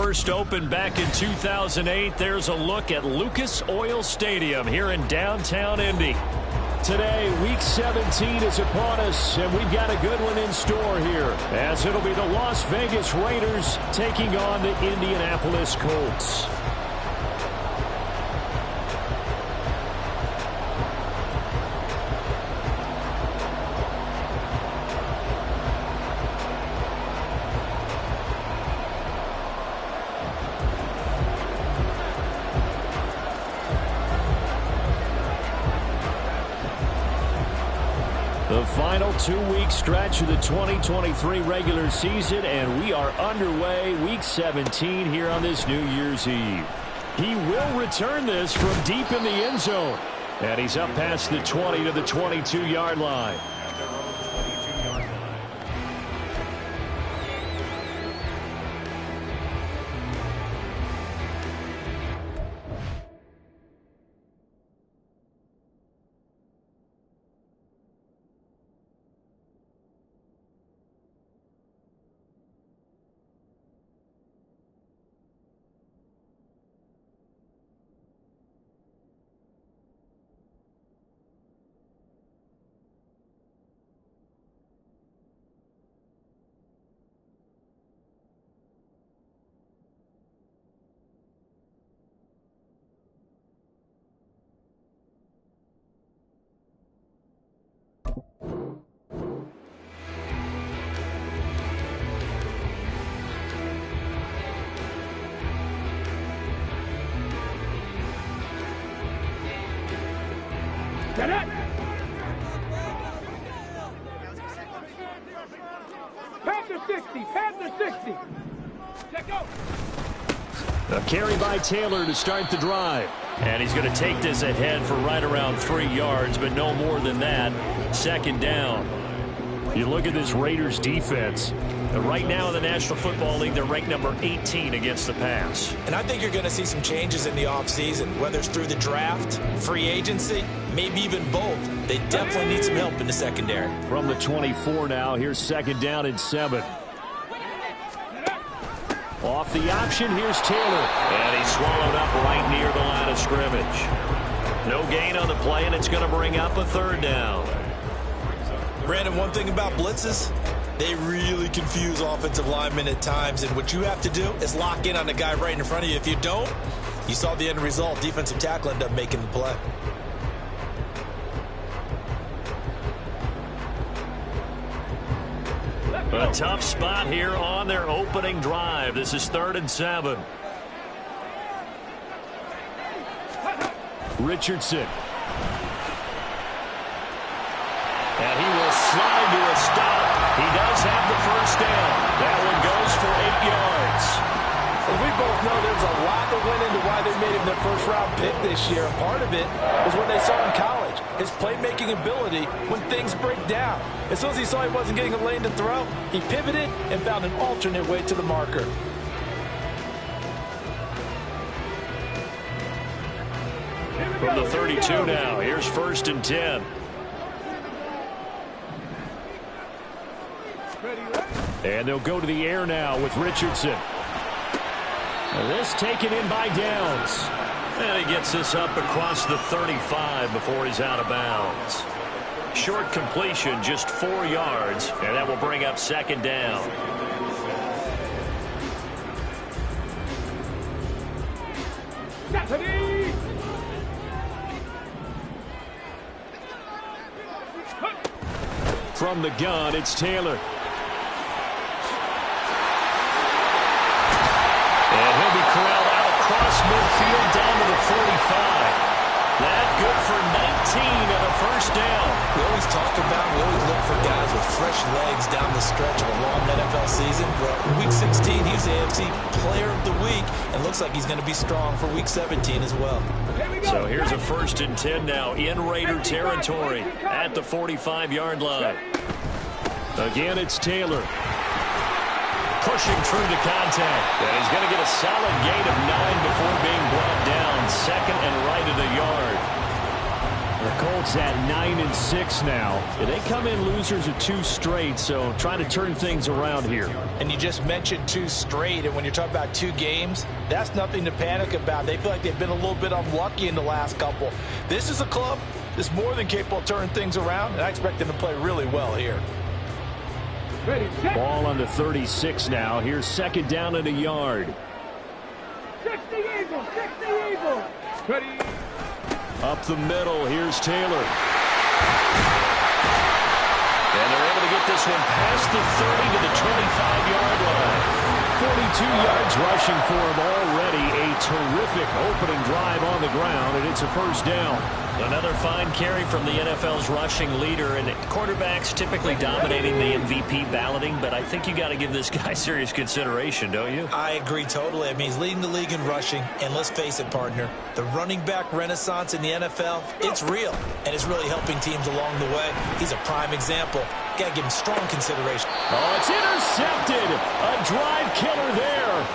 first opened back in 2008, there's a look at Lucas Oil Stadium here in downtown Indy. Today, Week 17 is upon us, and we've got a good one in store here, as it'll be the Las Vegas Raiders taking on the Indianapolis Colts. The final 2-week stretch of the 2023 regular season, and we are underway Week 17 here on this New Year's Eve. He will return this from deep in the end zone, and he's up past the 20 to the 22-yard line. Get it! Panther 60! Panther 60! Check out! A carry by Taylor to start the drive. And he's going to take this ahead for right around 3 yards, but no more than that. Second down. You look at this Raiders defense. Right now in the National Football League, they're ranked number 18 against the pass. And I think you're going to see some changes in the offseason, whether it's through the draft, free agency, maybe even both. They definitely need some help in the secondary. From the 24 now, here's second down and 7. Off the option, here's Taylor. And he's swallowed up right near the line of scrimmage. No gain on the play, and it's going to bring up a third down. Brandon, one thing about blitzes, they really confuse offensive linemen at times, and what you have to do is lock in on the guy right in front of you. If you don't, you saw the end result. Defensive tackle ended up making the play. A tough spot here on their opening drive. This is 3rd and 7. Richardson. And he will slide to a stop. He does have the first down. That one goes for 8 yards. Well, we both know there's a lot that went into why they made him their first-round pick this year. And part of it was what they saw in college, his playmaking ability when things break down. As soon as he saw he wasn't getting a lane to throw, he pivoted and found an alternate way to the marker. From the 32 now, here's 1st and 10. And they'll go to the air now with Richardson. And this taken in by Downs. And he gets this up across the 35 before he's out of bounds. Short completion, just 4 yards, and that will bring up second down. From the gun, it's Taylor. And he'll be corralled out across midfield down to the 45. That good for 19 and a first down. We always talk about, we always look for guys with fresh legs down the stretch of a long NFL season. Well, in Week 16, he was the AFC Player of the Week, and looks like he's going to be strong for Week 17 as well. So here's a 1st and 10 now in Raider territory at the 45-yard line. Again, it's Taylor. Pushing through the contact. And he's going to get a solid gain of 9 before being brought down. 2nd and right of the yard. The Colts Jags at 9-6 now. They come in losers of 2 straight, so trying to turn things around here. And you just mentioned 2 straight, and when you're talking about 2 games, that's nothing to panic about. They feel like they've been a little bit unlucky in the last couple. This is a club that's more than capable of turning things around, and I expect them to play really well here. Ball on the 36 now. Here's second down and a yard. 60 Eagles, 60 Eagles. Ready. Up the middle, here's Taylor. And they're able to get this one past the 30 to the 25-yard line. 42 yards rushing for him already. A terrific opening drive on the ground, and it's a first down. Another fine carry from the NFL's rushing leader, and quarterbacks typically dominating the MVP balloting, but I think you got to give this guy serious consideration, don't you? I agree totally. I mean, he's leading the league in rushing, and let's face it, partner, the running back renaissance in the NFL, it's real, and it's really helping teams along the way. He's a prime example. Got to give him strong consideration. Oh, it's intercepted. A drive killer there.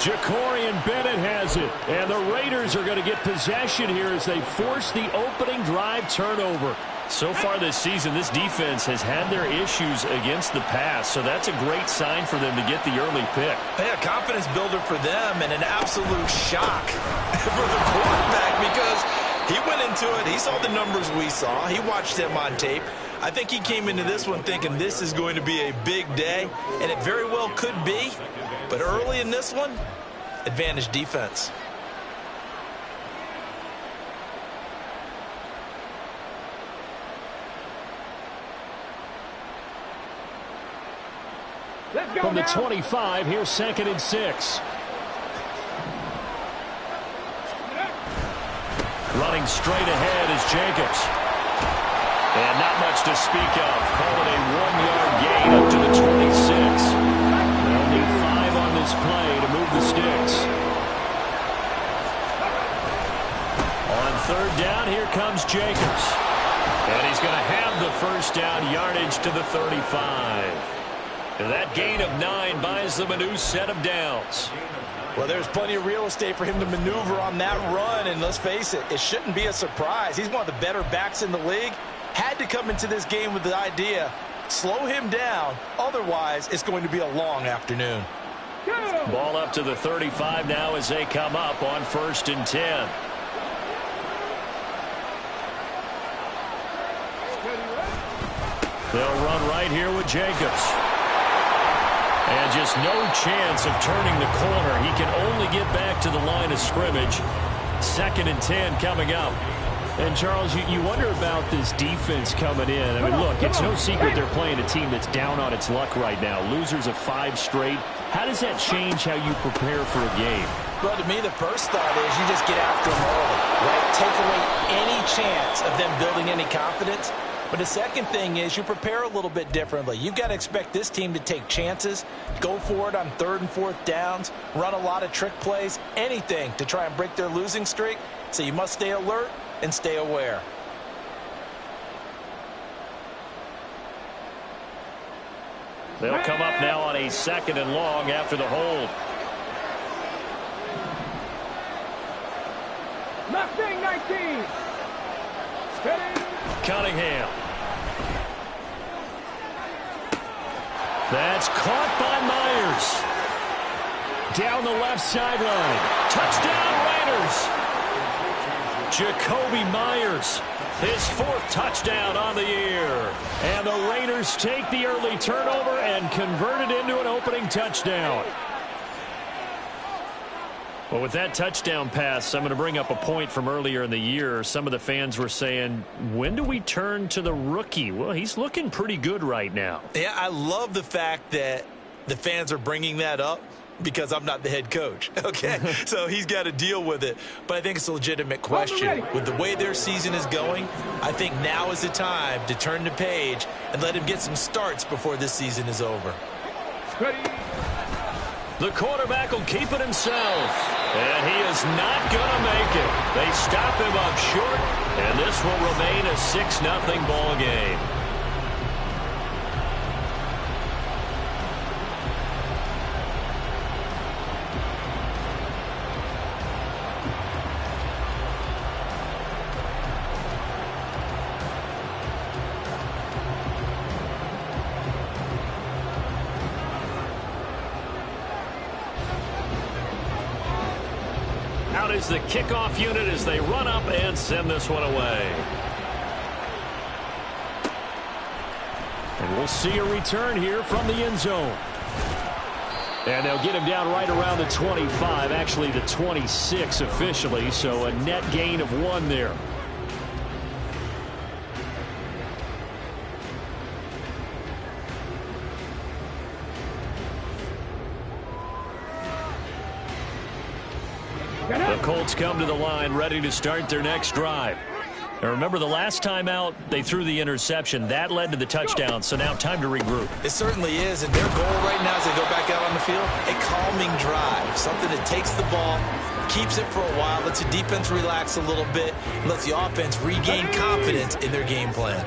Jacorian Bennett has it, and the Raiders are going to get possession here as they force the opening drive turnover. So far this season, this defense has had their issues against the pass, so that's a great sign for them to get the early pick. Yeah, confidence builder for them and an absolute shock for the quarterback because he went into it. He saw the numbers we saw. He watched them on tape. I think he came into this one thinking this is going to be a big day, and it very well could be. But early in this one, advantage defense. Let's go From the now. 25, here's second and 6. Running straight ahead is Jacobs. And not much to speak of. Call it a 1-yard gain up to the 26. They'll need 5 on this play to move the sticks. On third down, here comes Jacobs. And he's going to have the first down yardage to the 35. And that gain of 9 buys them a new set of downs. Well, there's plenty of real estate for him to maneuver on that run, and let's face it, it shouldn't be a surprise. He's one of the better backs in the league. Had to come into this game with the idea, slow him down, otherwise it's going to be a long afternoon. Ball up to the 35 now as they come up on 1st and 10. They'll run right here with Jacobs. And just no chance of turning the corner. He can only get back to the line of scrimmage. 2nd and 10 coming up. And, Charles, you wonder about this defense coming in. I mean, look, it's no secret they're playing a team that's down on its luck right now. Losers of 5 straight. How does that change how you prepare for a game? Well, to me, the first thought is you just get after them early, right? Take away any chance of them building any confidence. But the second thing is you prepare a little bit differently. You've got to expect this team to take chances, go for it on 3rd and 4th downs, run a lot of trick plays, anything to try and break their losing streak. So you must stay alert and stay aware. They'll come up now on a 2nd and long after the hold. Mustang 19. Ready. Cunningham. That's caught by Myers. Down the left sideline. Touchdown Raiders. Jacoby Myers. His 4th touchdown on the year. And the Raiders take the early turnover and convert it into an opening touchdown. Well, with that touchdown pass, I'm going to bring up a point from earlier in the year. Some of the fans were saying, when do we turn to the rookie? Well, he's looking pretty good right now. Yeah, I love the fact that the fans are bringing that up because I'm not the head coach, okay? So he's got to deal with it. But I think it's a legitimate question. With the way their season is going, I think now is the time to turn the page and let him get some starts before this season is over. Ready. The quarterback will keep it himself. And he is not going to make it. They stop him up short, and this will remain a 6-0 ball game. is the kickoff unit as they run up and send this one away. And we'll see a return here from the end zone. And they'll get him down right around the 25, actually the 26 officially, so a net gain of 1 there. The Colts come to the line ready to start their next drive. Now remember, the last time out, they threw the interception. That led to the touchdown, so now time to regroup. It certainly is, and their goal right now as they go back out on the field, a calming drive, something that takes the ball, keeps it for a while, lets the defense relax a little bit, and lets the offense regain confidence in their game plan.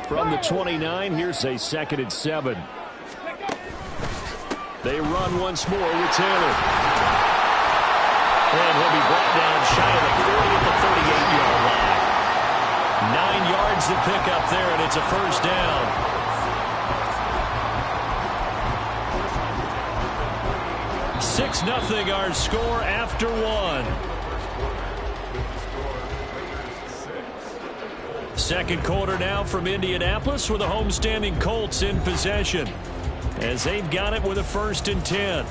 From the 29, here's a 2nd and 7. They run once more with Taylor. And he'll be brought down shy of the 40 at the 38-yard line. 9 yards to pick up there, and it's a first down. Six 0 our score after 1. Second quarter now from Indianapolis with the homestanding Colts in possession as they've got it with a 1st and 10.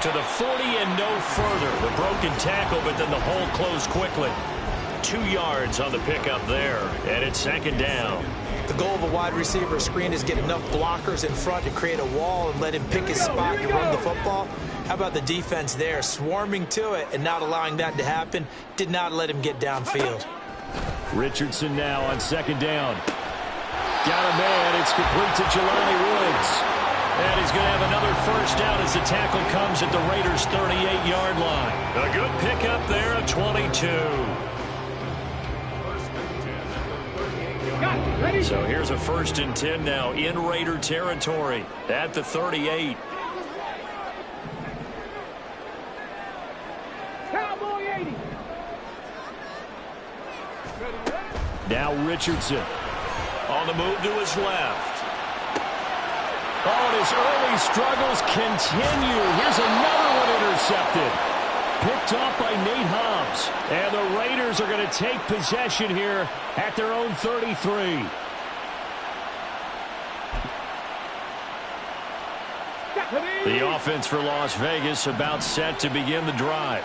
To the 40 and no further. The broken tackle, but then the hole closed quickly. 2 yards on the pickup there, and it's 2nd down. The goal of a wide receiver screen is get enough blockers in front to create a wall and let him pick his spot to run the football. How about the defense there, swarming to it and not allowing that to happen? Did not let him get downfield. Richardson now on 2nd down. Got a man. It's complete to Jelani Woods. And he's going to have another first down as the tackle comes at the Raiders' 38-yard line. A good pickup there at 22. So here's a 1st and 10 now in Raider territory at the 38. Cowboy 80. Now Richardson on the move to his left. Oh, and his early struggles continue. Here's another one intercepted. Picked off by Nate Hobbs. And the Raiders are going to take possession here at their own 33. The offense for Las Vegas about set to begin the drive.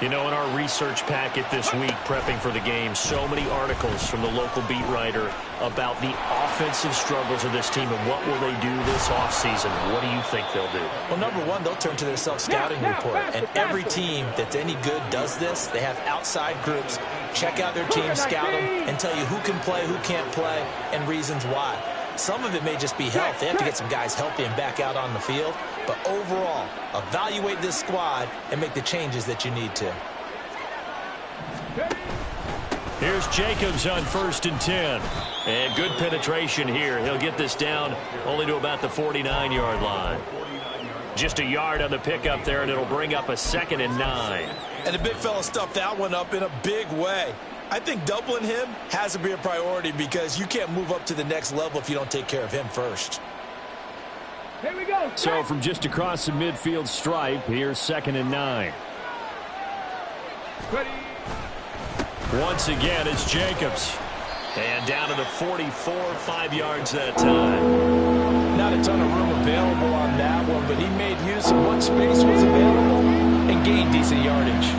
You know, in our research packet this week, prepping for the game, so many articles from the local beat writer about the offensive struggles of this team and what will they do this offseason. What do you think they'll do? Well, number one, they'll turn to their self-scouting report. And every team that's any good does this. They have outside groups. Check out their team, scout them, and tell you who can play, who can't play, and reasons why. Some of it may just be health. They have to get some guys healthy and back out on the field. But overall, evaluate this squad and make the changes that you need to. Here's Jacobs on 1st and 10. And good penetration here. He'll get this down only to about the 49-yard line. Just a yard on the pickup there, and it'll bring up a 2nd and 9. And the big fella stuffed that one up in a big way. I think doubling him has to be a priority because you can't move up to the next level if you don't take care of him first. Here we go. So from just across the midfield stripe, here's 2nd and 9. Ready. Once again, it's Jacobs. And down to the 44, 5 yards that time. Not a ton of room available on that one, but he made use of what space was available and gained decent yardage.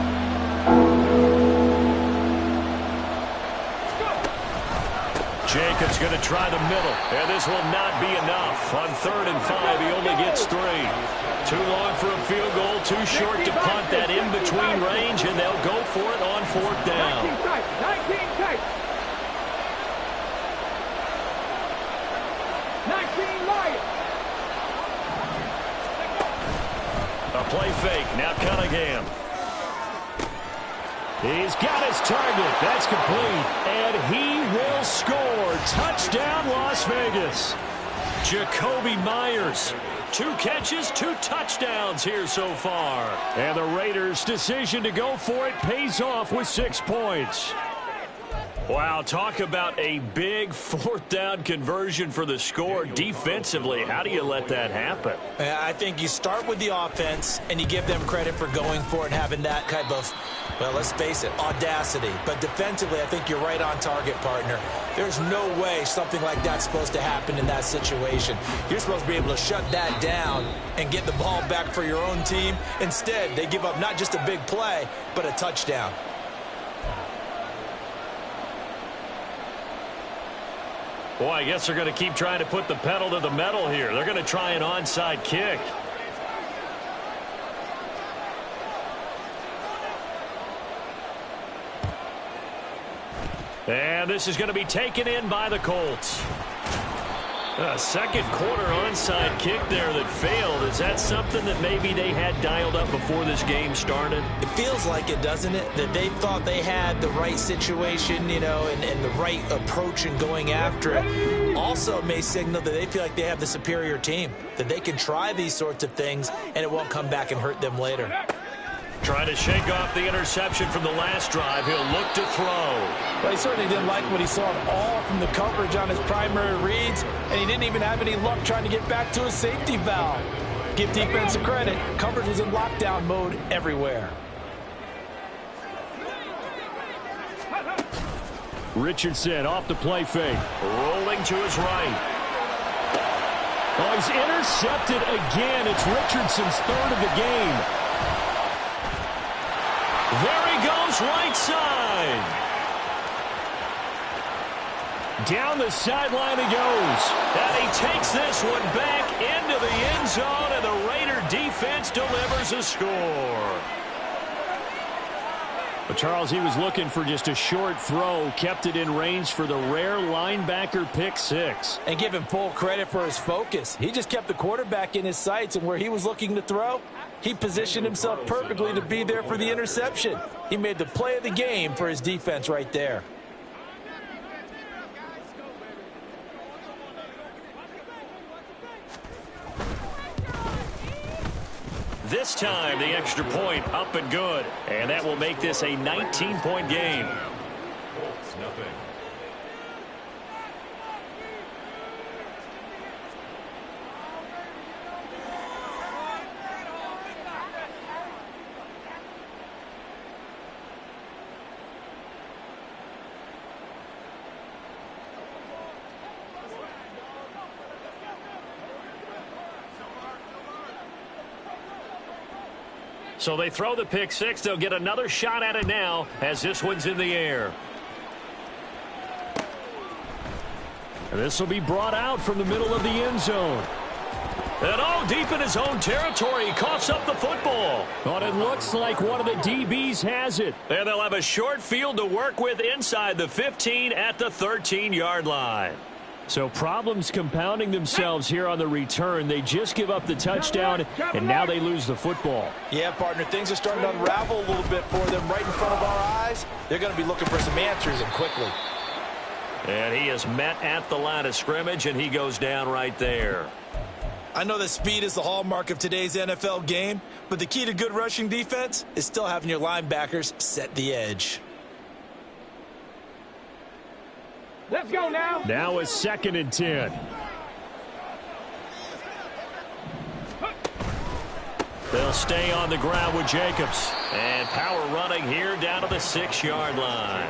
Jacobs going to try the middle, and this will not be enough. On 3rd and 5, he only gets 3. Too long for a field goal, too short to punt that in-between range, and they'll go for it on 4th down. 19 tight. 19 Lions. A play fake, now Cunningham. He's got his target. That's complete. And he will score. Touchdown, Las Vegas. Jacoby Myers 2 catches, 2 touchdowns here so far. And the Raiders' decision to go for it pays off with 6 points. Wow, talk about a big 4th down conversion for the score defensively. How do you let that happen? I think you start with the offense and you give them credit for going for it and having that type of, well, let's face it, audacity. But defensively, I think you're right on target, partner. There's no way something like that's supposed to happen in that situation. You're supposed to be able to shut that down and get the ball back for your own team. Instead, they give up not just a big play, but a touchdown. Boy, I guess they're going to keep trying to put the pedal to the metal here. They're going to try an onside kick. And this is going to be taken in by the Colts. A second quarter onside kick there that failed. Is that something that maybe they had dialed up before this game started? It feels like it, doesn't it? That they thought they had the right situation, you know, and the right approach in going after it. Also may signal that they feel like they have the superior team, that they can try these sorts of things and it won't come back and hurt them later. Trying to shake off the interception from the last drive. He'll look to throw. Well, he certainly didn't like what he saw all from the coverage on his primary reads, and he didn't even have any luck trying to get back to his safety valve. Give defense credit. Coverage was in lockdown mode everywhere. Richardson off the play fake. Rolling to his right. Oh, he's intercepted again. It's Richardson's 3rd of the game. There he goes, right side. Down the sideline he goes. And he takes this one back into the end zone, and the Raider defense delivers a score. But Charles, he was looking for just a short throw, kept it in range for the rare linebacker pick 6. And give him full credit for his focus. He just kept the quarterback in his sights, and where he was looking to throw, he positioned himself perfectly to be there for the interception. He made the play of the game for his defense right there. This time, the extra point up and good. And that will make this a 19-point game. So they throw the pick 6. They'll get another shot at it now as this one's in the air. And this will be brought out from the middle of the end zone. And all deep in his own territory, he coughs up the football. But it looks like one of the DBs has it. And they'll have a short field to work with inside the 15 at the 13-yard line. So problems compounding themselves here on the return. They just give up the touchdown, and now they lose the football. Yeah, partner, things are starting to unravel a little bit for them right in front of our eyes. They're going to be looking for some answers, and quickly. And he is met at the line of scrimmage, and he goes down right there. I know that speed is the hallmark of today's NFL game, but the key to good rushing defense is still having your linebackers set the edge. Let's go now. Now it's 2nd and 10. They'll stay on the ground with Jacobs. And power running here down to the 6-yard line.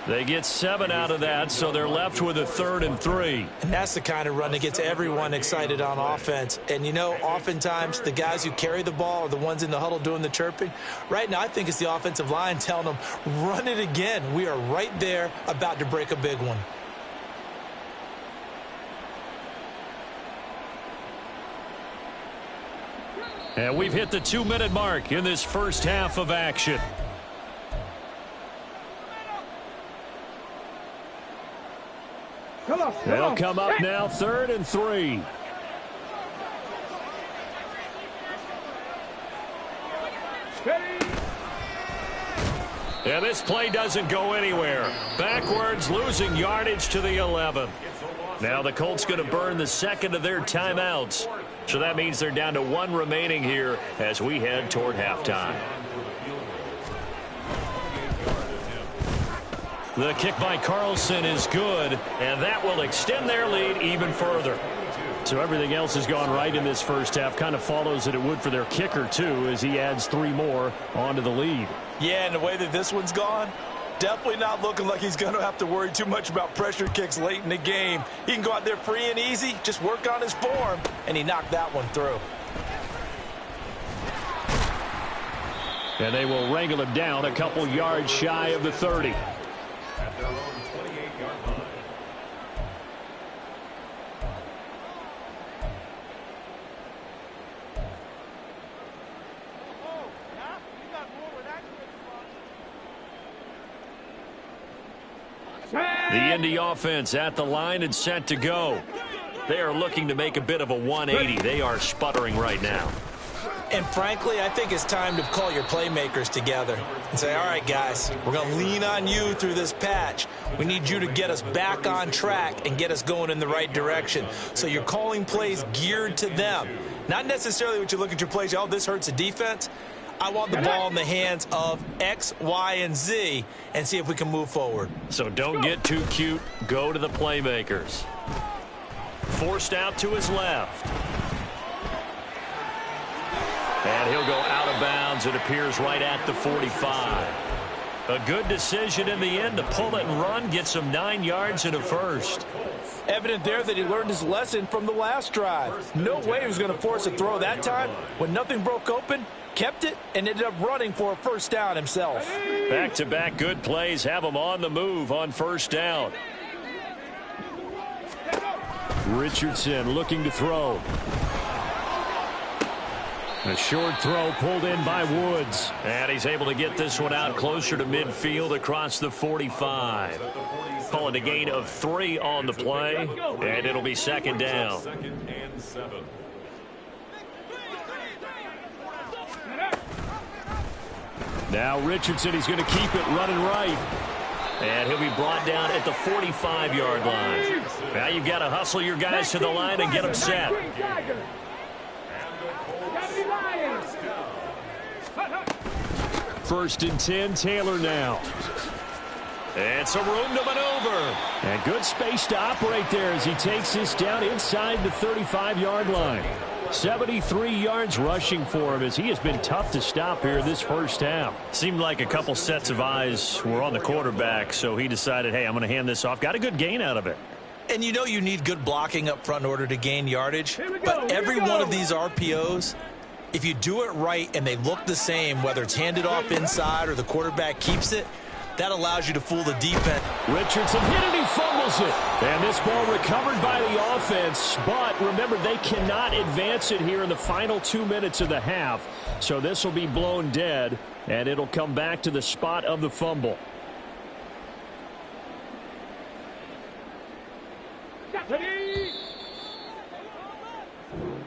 They get 7 out of that, so they're left with a 3rd and 3. And that's the kind of run that gets everyone excited on offense. And, you know, oftentimes the guys who carry the ball are the ones in the huddle doing the chirping. Right now, I think it's the offensive line telling them, run it again. We are right there about to break a big one. And we've hit the 2-minute mark in this first half of action. They'll come up now, 3rd and 3. And this play doesn't go anywhere. Backwards, losing yardage to the 11. Now the Colts going to burn the 2nd of their timeouts. So that means they're down to 1 remaining here as we head toward halftime. The kick by Carlson is good, and that will extend their lead even further. So everything else has gone right in this first half. Kind of follows that it would for their kicker, too, as he adds 3 more onto the lead. Yeah, and the way that this one's gone, definitely not looking like he's going to have to worry too much about pressure kicks late in the game. He can go out there free and easy, just work on his form, and he knocked that one through. And they will wrangle him down a couple yards shy of the 30. At their own 28-yard line. The Indy offense at the line and set to go. They are looking to make a bit of a 180. They are sputtering right now. And frankly, I think it's time to call your playmakers together and say, all right, guys, we're going to lean on you through this patch. We need you to get us back on track and get us going in the right direction. So you're calling plays geared to them. Not necessarily what you look at your plays, oh, this hurts the defense. I want the ball in the hands of X, Y, and Z and see if we can move forward. So don't get too cute. Go to the playmakers. Forced out to his left. And he'll go out of bounds. It appears right at the 45. A good decision in the end to pull it and run. Get some 9 yards and a first. Evident there that he learned his lesson from the last drive. No way he was going to force a throw that time. When nothing broke open, kept it, and ended up running for a first down himself. Back-to-back good plays have him on the move on first down. Richardson looking to throw. A short throw pulled in by Woods. And he's able to get this one out closer to midfield across the 45. Calling a gain of 3 on the play. And it'll be second down. Second and 7. Now Richardson, he's going to keep it running right. And he'll be brought down at the 45-yard line. Now you've got to hustle your guys to the line and get them set. First and 10, Taylor now. And some room to maneuver. And good space to operate there as he takes this down inside the 35-yard line. 73 yards rushing for him as he has been tough to stop here this first half. Seemed like a couple sets of eyes were on the quarterback, so he decided, hey, I'm going to hand this off. Got a good gain out of it. And you know you need good blocking up front in order to gain yardage. But every one of these RPOs, if you do it right and they look the same, whether it's handed off inside or the quarterback keeps it, that allows you to fool the defense. Richardson hit it, he fumbles it. And this ball recovered by the offense. But remember, they cannot advance it here in the final 2 minutes of the half. So this will be blown dead, and it'll come back to the spot of the fumble.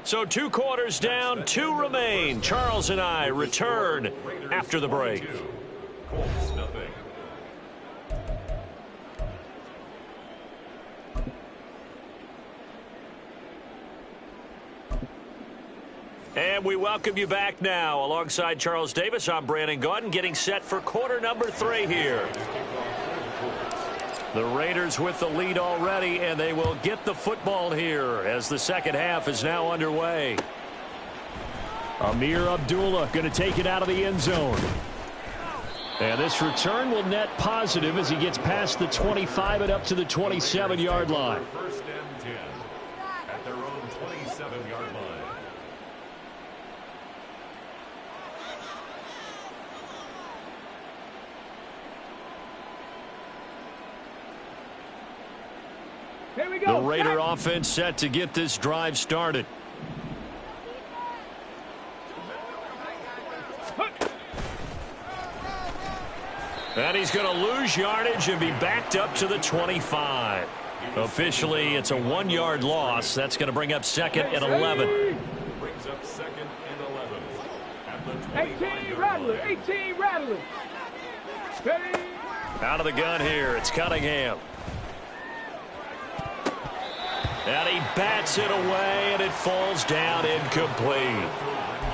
So 2 quarters down, 2 remain. Charles and I return after the break. Colts, nothing. And we welcome you back now. Alongside Charles Davis, I'm Brandon Gaudin, getting set for quarter number 3 here. The Raiders with the lead already, and they will get the football here as the second half is now underway. Amir Abdullah going to take it out of the end zone. And this return will net positive as he gets past the 25 and up to the 27-yard line. First and 10 at their own 27-yard line. Here we go. The Raider offense set to get this drive started. And he's going to lose yardage and be backed up to the 25. Officially, it's a 1-yard loss. That's going to bring up second and 11. Brings up second and 11 at the 18 Rattler. 18 Rattler. Ready? Out of the gun here. It's Cunningham. And he bats it away, and it falls down incomplete.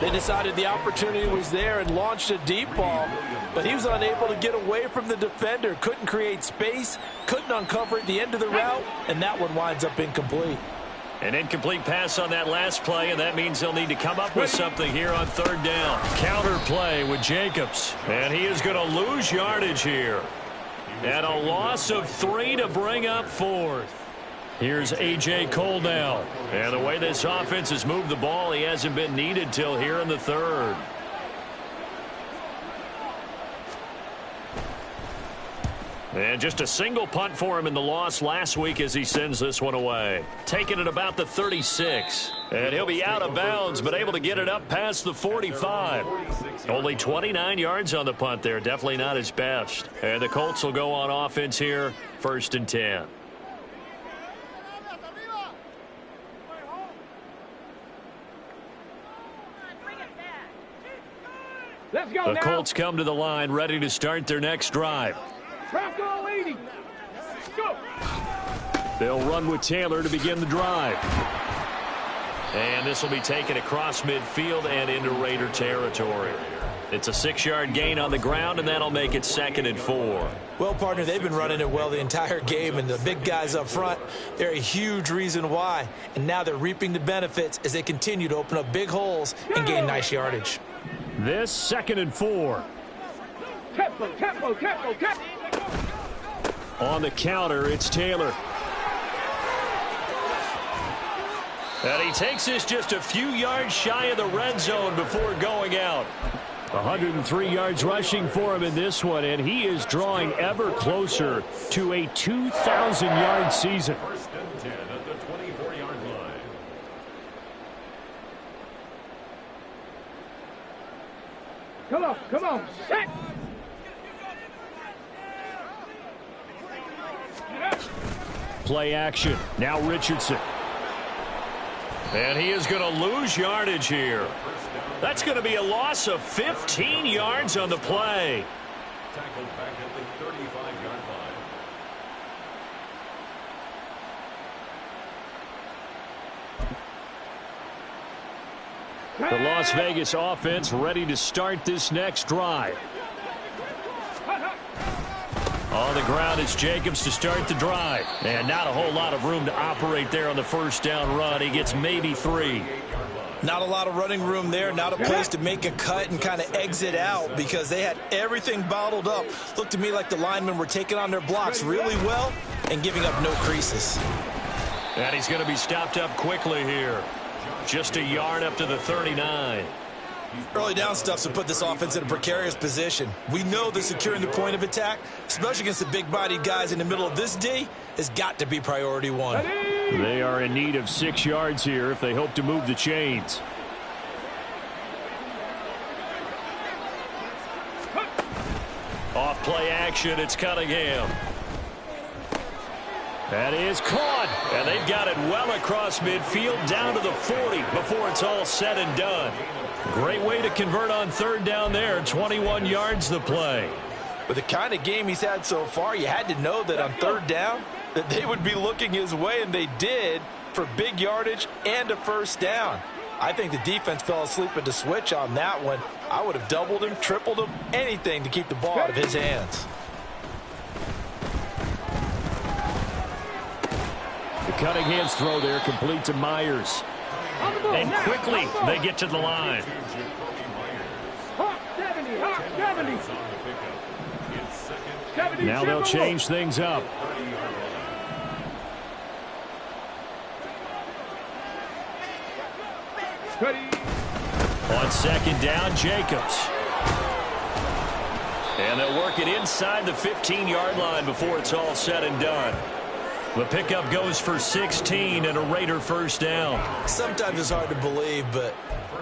They decided the opportunity was there and launched a deep ball, but he was unable to get away from the defender, couldn't create space, couldn't uncover at the end of the route, and that one winds up incomplete. An incomplete pass on that last play, and that means they'll need to come up with something here on third down. Counter play with Jacobs, and he is going to lose yardage here. And a loss of 3 to bring up fourth. Here's A.J. Cole now. And the way this offense has moved the ball, he hasn't been needed till here in the third. And just a single punt for him in the loss last week as he sends this one away. Taking it about the 36. And he'll be out of bounds, but able to get it up past the 45. Only 29 yards on the punt there. Definitely not his best. And the Colts will go on offense here, 1st and 10. Let's go The Colts come to the line, ready to start their next drive. Bronco 80. Go. They'll run with Taylor to begin the drive. And this will be taken across midfield and into Raider territory. It's a 6-yard gain on the ground, and that'll make it 2nd and 4. Well, partner, they've been running it well the entire game, and the big guys up front, they're a huge reason why. And now they're reaping the benefits as they continue to open up big holes and gain nice yardage. This 2nd and 4. Tempo, tempo, tempo, tempo. On the counter, it's Taylor. And he takes this just a few yards shy of the red zone before going out. 103 yards rushing for him in this one, and he is drawing ever closer to a 2,000-yard season. 1st and 10 at the 24-yard line. Come on, set. Play action. Now Richardson. And he is going to lose yardage here. That's going to be a loss of 15 yards on the play. Tackled back at the 35-yard line. The Las Vegas offense ready to start this next drive. On the ground, it's Jacobs to start the drive. And not a whole lot of room to operate there on the first down run. He gets maybe 3. Not a lot of running room there, not a place to make a cut and kind of exit out because they had everything bottled up. Looked to me like the linemen were taking on their blocks really well and giving up no creases. And he's going to be stopped up quickly here. Just a yard up to the 39. Early down stuffs will put this offense in a precarious position. We know that securing the point of attack, especially against the big-bodied guys in the middle of this D, has got to be priority one. They are in need of 6 yards here if they hope to move the chains. Off play action, it's Cunningham. That is caught, and they've got it well across midfield down to the 40 before it's all said and done. Great way to convert on third down there. 21 yards the play. With the kind of game he's had so far, you had to know that on third down that they would be looking his way, and they did, for big yardage and a first down. I think the defense fell asleep at the switch on that one. I would have doubled him, tripled him, anything to keep the ball out of his hands. The Cunningham's throw there complete to Myers. And quickly they get to the line. Hawk 70, Hawk 70. Now they'll change things up. On second down, Jacobs. And they'll work it inside the 15-yard line before it's all said and done. The pickup goes for 16 and a Raider first down. Sometimes it's hard to believe, but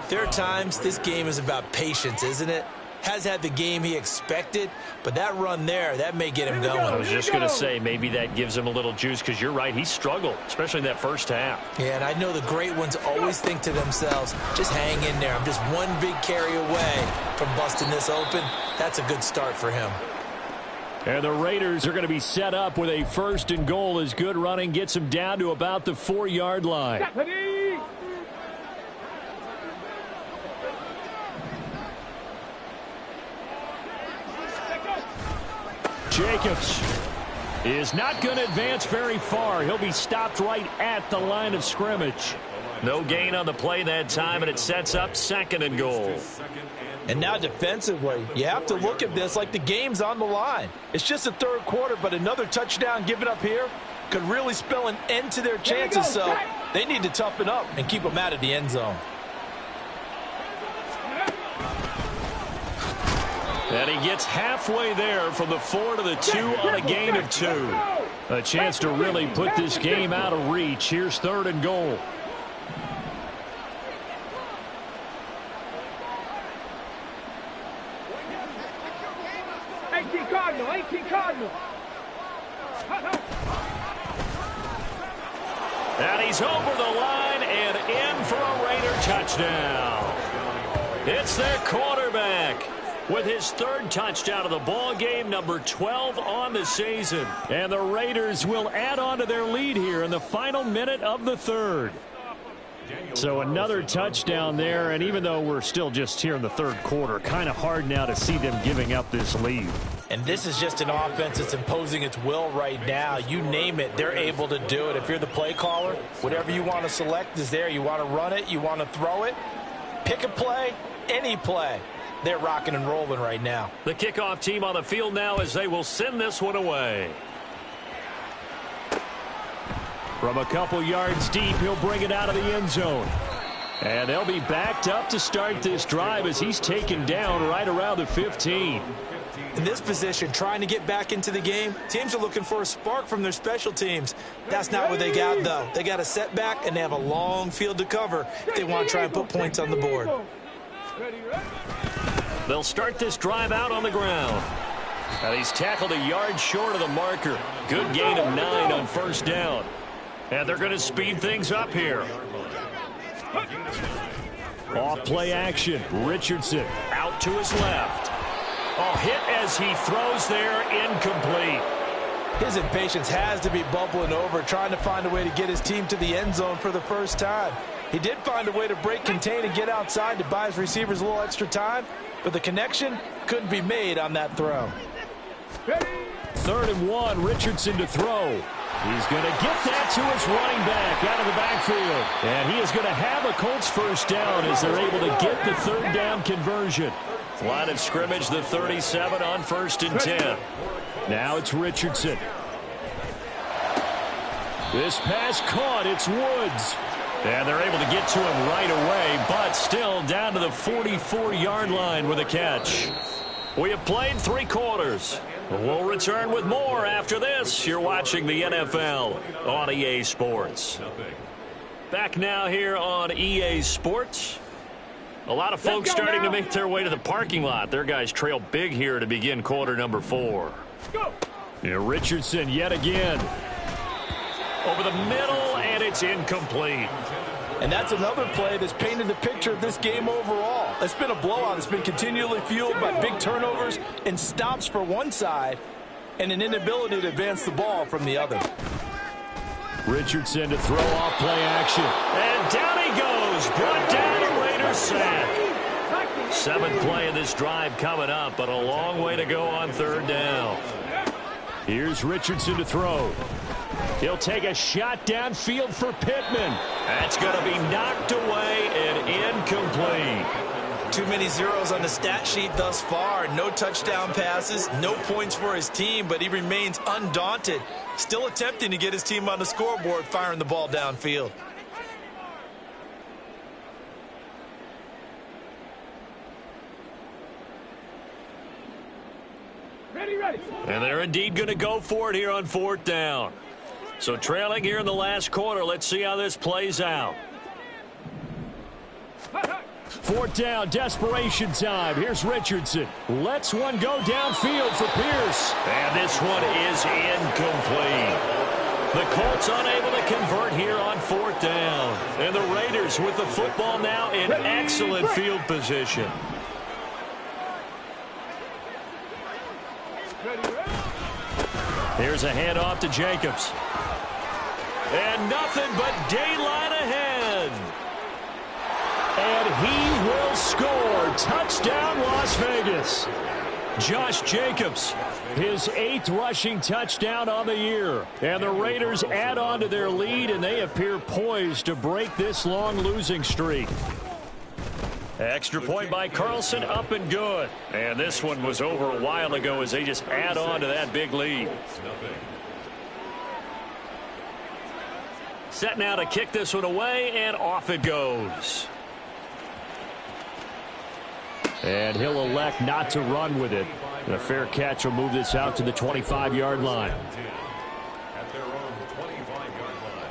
there are times this game is about patience, isn't it? Has had the game he expected, but that run there, that may get him going. I was just going to say maybe that gives him a little juice because you're right, he struggled, especially in that first half. Yeah, and I know the great ones always think to themselves, just hang in there. I'm just one big carry away from busting this open. That's a good start for him. And the Raiders are going to be set up with a 1st and goal as good running gets them down to about the 4-yard line. Jacobs is not going to advance very far. He'll be stopped right at the line of scrimmage. No gain on the play that time, and it sets up 2nd and goal. And now defensively, you have to look at this like the game's on the line. It's just the 3rd quarter, but another touchdown given up here could really spell an end to their chances. So they need to toughen up and keep them out of the end zone. And he gets halfway there from the 4 to the 2 on a gain of 2. A chance to really put this game out of reach. Here's 3rd and goal. 18 Cardinal. And he's over the line and in for a Raider touchdown. It's their quarterback with his 3rd touchdown of the ball game, number 12 on the season. And the Raiders will add on to their lead here in the final minute of the 3rd. So another touchdown there, and even though we're still just here in the 3rd quarter, kind of hard now to see them giving up this lead. And this is just an offense that's imposing its will right now. You name it, they're able to do it. If you're the play caller, whatever you want to select is there. You want to run it, you want to throw it, pick a play, any play. They're rocking and rolling right now. The kickoff team on the field now as they will send this one away. From a couple yards deep, he'll bring it out of the end zone. And they'll be backed up to start this drive as he's taken down right around the 15. In this position, trying to get back into the game, teams are looking for a spark from their special teams. That's not what they got, though. They got a setback, and they have a long field to cover if they want to try and put points on the board. They'll start this drive out on the ground. And he's tackled a yard short of the marker. Good gain of 9 on 1st down. And they're going to speed things up here. Off play action. Richardson out to his left. Oh, hit as he throws there, incomplete. His impatience has to be bubbling over, trying to find a way to get his team to the end zone for the first time. He did find a way to break, contain, and get outside to buy his receivers a little extra time, but the connection couldn't be made on that throw. 3rd and 1, Richardson to throw. He's going to get that to his running back out of the backfield. And he is going to have a Colts 1st down as they're able to get the 3rd down conversion. Line of scrimmage, the 37 on 1st and 10. Now it's Richardson. This pass caught. It's Woods. And they're able to get to him right away, but still down to the 44-yard line with a catch. We have played 3 quarters. We'll return with more after this. You're watching the NFL on EA Sports. Back now here on EA Sports. A lot of folks starting to make their way to the parking lot. Their guys trail big here to begin quarter number 4. Yeah, Richardson yet again. Over the middle, and it's incomplete. And that's another play that's painted the picture of this game overall. It's been a blowout. It's been continually fueled by big turnovers and stops for one side and an inability to advance the ball from the other. Richardson to throw off play action. And down he goes. Brought down a Raiders sack. 7th play of this drive coming up, but a long way to go on 3rd down. Here's Richardson to throw. He'll take a shot downfield for Pittman. That's going to be knocked away and incomplete. Too many zeros on the stat sheet thus far. No touchdown passes, no points for his team, but he remains undaunted. Still attempting to get his team on the scoreboard, firing the ball downfield. Ready. And they're indeed going to go for it here on 4th down. So trailing here in the last quarter. Let's see how this plays out. 4th down, desperation time. Here's Richardson. Lets one go downfield for Pierce. And this one is incomplete. The Colts unable to convert here on 4th down. And the Raiders with the football now in excellent field position. Here's a handoff to Jacobs. And nothing but daylight ahead. And he will score. Touchdown, Las Vegas. Josh Jacobs, his 8th rushing touchdown on the year. And the Raiders add on to their lead, and they appear poised to break this long losing streak. Extra point by Carlson, up and good. And this one was over a while ago as they just add on to that big lead. Set now to kick this one away, and off it goes. And he'll elect not to run with it. And a fair catch will move this out to the 25-yard line. At their own 25-yard line.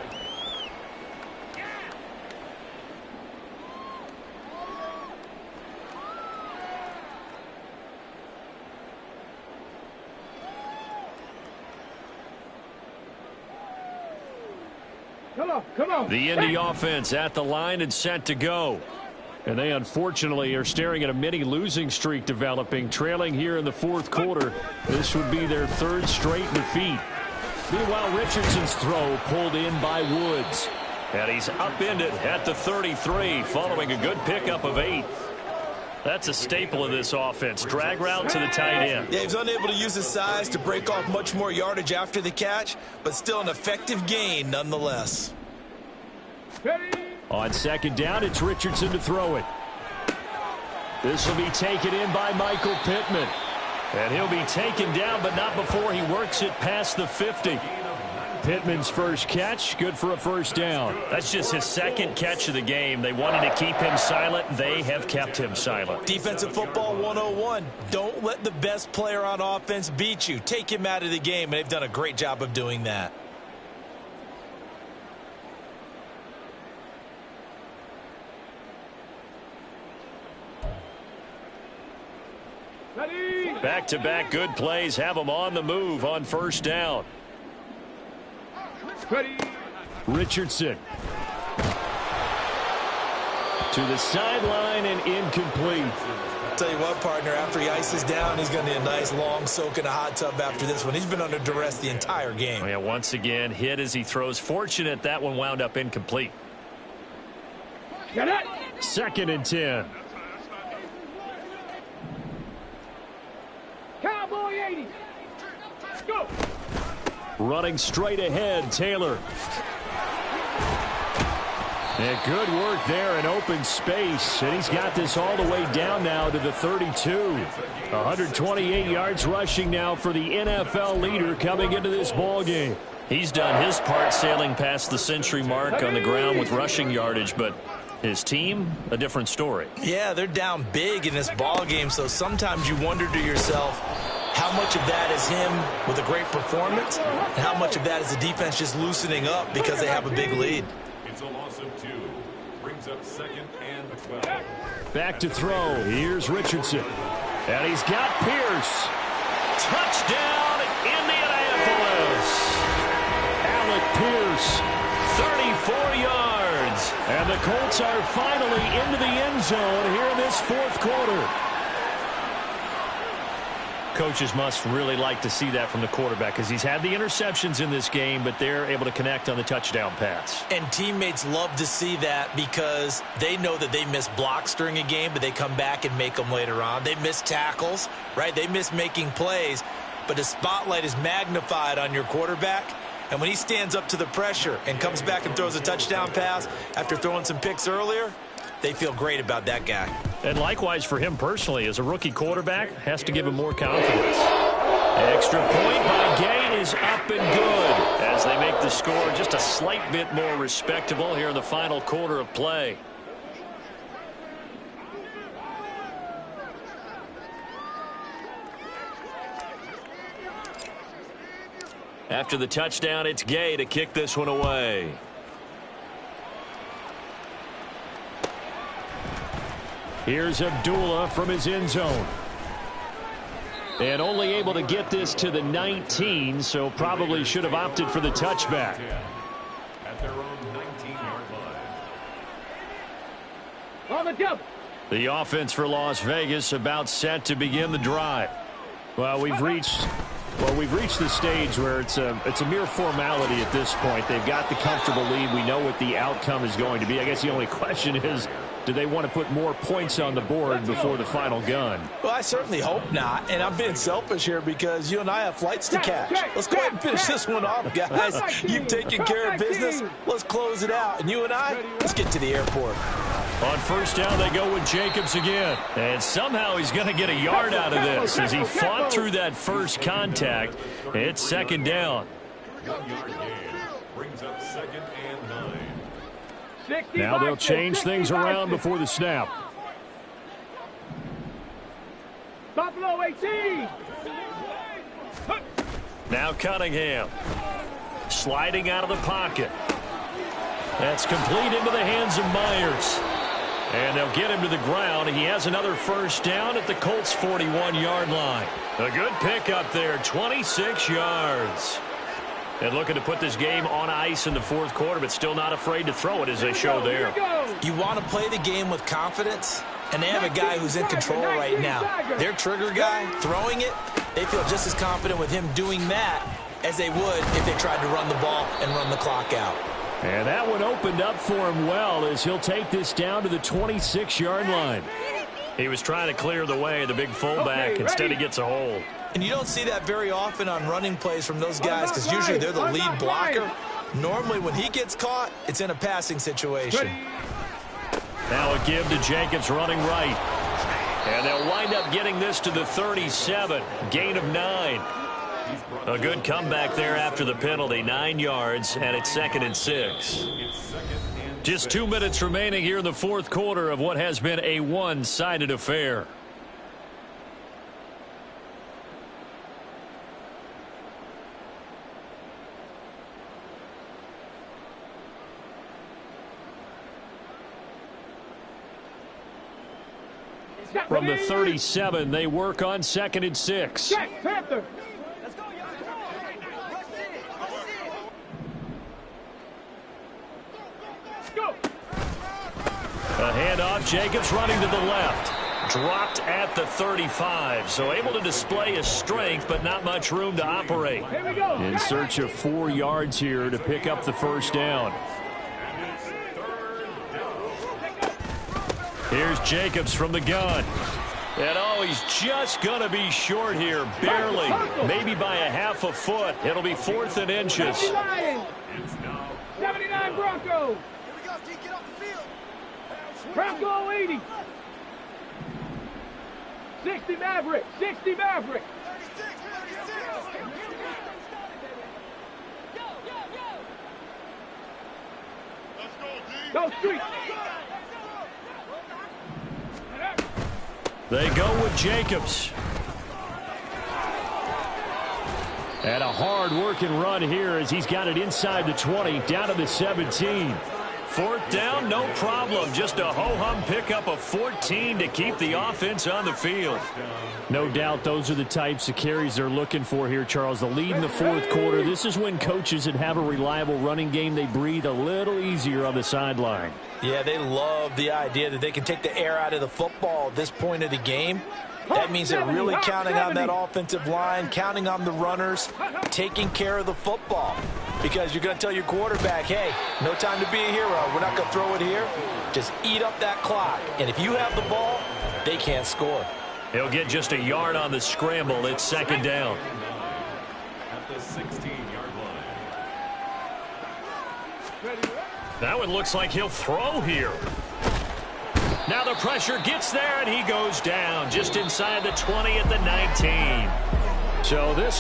Come on. The Indy offense at the line and set to go. And they unfortunately are staring at a mini losing streak developing, trailing here in the 4th quarter. This would be their 3rd straight defeat. Meanwhile, Richardson's throw pulled in by Woods. And he's upended at the 33 following a good pickup of 8. That's a staple of this offense. Drag route to the tight end. Yeah, he was unable to use his size to break off much more yardage after the catch, but still an effective gain nonetheless. On 2nd down, it's Richardson to throw it. This will be taken in by Michael Pittman. And he'll be taken down, but not before he works it past the 50. Pittman's first catch, good for a 1st down. That's just his 2nd catch of the game. They wanted to keep him silent. They have kept him silent. Defensive football 101. Don't let the best player on offense beat you. Take him out of the game, and they've done a great job of doing that. Back-to-back good plays have them on the move on 1st down. Richardson to the sideline and incomplete. Tell you what, partner, after he ices down, he's going to need a nice long soak in a hot tub after this one. He's been under duress the entire game. Oh, yeah, once again, hit as he throws. Fortunate that one wound up incomplete. 2nd and 10. Cowboy 80. Go. Running straight ahead, Taylor. And good work there in open space. And he's got this all the way down now to the 32. 128 yards rushing now for the NFL leader coming into this ball game. He's done his part sailing past the century mark on the ground with rushing yardage, but his team, a different story. Yeah, they're down big in this ball game, so sometimes you wonder to yourself, how much of that is him with a great performance, and how much of that is the defense just loosening up because they have a big lead. It's a loss of 2. Brings up 2nd and 12. Back to throw. Here's Richardson. And he's got Pierce. Touchdown, Indianapolis. Alec Pierce, 34 yards. And the Colts are finally into the end zone here in this 4th quarter. Coaches must really like to see that from the quarterback because he's had the interceptions in this game, but they're able to connect on the touchdown pass. And teammates love to see that because they know that they miss blocks during a game, but they come back and make them later on. They miss tackles, right? They miss making plays, but the spotlight is magnified on your quarterback. And when he stands up to the pressure and comes back and throws a touchdown pass after throwing some picks earlier, they feel great about that guy. And likewise for him personally, as a rookie quarterback, has to give him more confidence. Extra point by Gay is up and good as they make the score just a slight bit more respectable here in the final quarter of play. After the touchdown, it's Gay to kick this one away. Here's Abdullah from his end zone. And only able to get this to the 19, so probably should have opted for the touchback. At their own 19-yard line. On the jump. The offense for Las Vegas about set to begin the drive. Well, we've reached the stage where it's a mere formality at this point. They've got the comfortable lead. We know what the outcome is going to be. I guess the only question is, do they want to put more points on the board before the final gun? Well, I certainly hope not. And I'm being selfish here because you and I have flights to catch. Let's go ahead and finish this one off, guys. You've taken care of business. Let's close it out. And you and I, let's get to the airport. On first down, they go with Jacobs again. And somehow he's going to get a yard out of this as he fought through that first contact. It's second down. 1-yard gain brings up 2nd and 9. Now they'll change things around before the snap. Buffalo 18. Now Cunningham. Sliding out of the pocket. That's complete into the hands of Myers. And they'll get him to the ground. He has another first down at the Colts' 41-yard line. A good pickup there, 26 yards. And looking to put this game on ice in the fourth quarter, but still not afraid to throw it as they show there. You want to play the game with confidence, and they have a guy who's in control right now. Their trigger guy, throwing it, they feel just as confident with him doing that as they would if they tried to run the ball and run the clock out. And that one opened up for him well as he'll take this down to the 26-yard line. He was trying to clear the way, the big fullback. Instead, he gets a hold. And you don't see that very often on running plays from those guys because usually they're the lead blocker. Normally, when he gets caught, it's in a passing situation. Now a give to Jacobs running right. And they'll wind up getting this to the 37. Gain of 9. A good comeback there after the penalty. 9 yards, and it's 2nd and 6. Just 2 minutes remaining here in the fourth quarter of what has been a one-sided affair. From the 37, they work on 2nd and 6. A handoff, Jacobs running to the left. Dropped at the 35, so able to display his strength, but not much room to operate. In search of 4 yards here to pick up the first down. Here's Jacobs from the gun. And oh, he's just going to be short here, barely, maybe by a half a foot. It'll be 4th and inches. 79 Broncos. Bronco 80. 60 Maverick. 60 Maverick. Go Street. They go with Jacobs. And a hard-working run here as he's got it inside the 20, down to the 17. 4th down, no problem. Just a ho-hum pickup of 14 to keep the offense on the field. No doubt those are the types of carries they're looking for here, Charles. The lead in the fourth quarter. This is when coaches that have a reliable running game, they breathe a little easier on the sideline. Yeah, they love the idea that they can take the air out of the football at this point of the game. That means they're really counting on that offensive line, counting on the runners, taking care of the football. Because you're going to tell your quarterback, hey, no time to be a hero. We're not going to throw it here. Just eat up that clock. And if you have the ball, they can't score. He'll get just a yard on the scramble. It's 2nd down. At the 16-yard line. That one looks like he'll throw here. Now the pressure gets there, and he goes down just inside the 20 at the 19. So this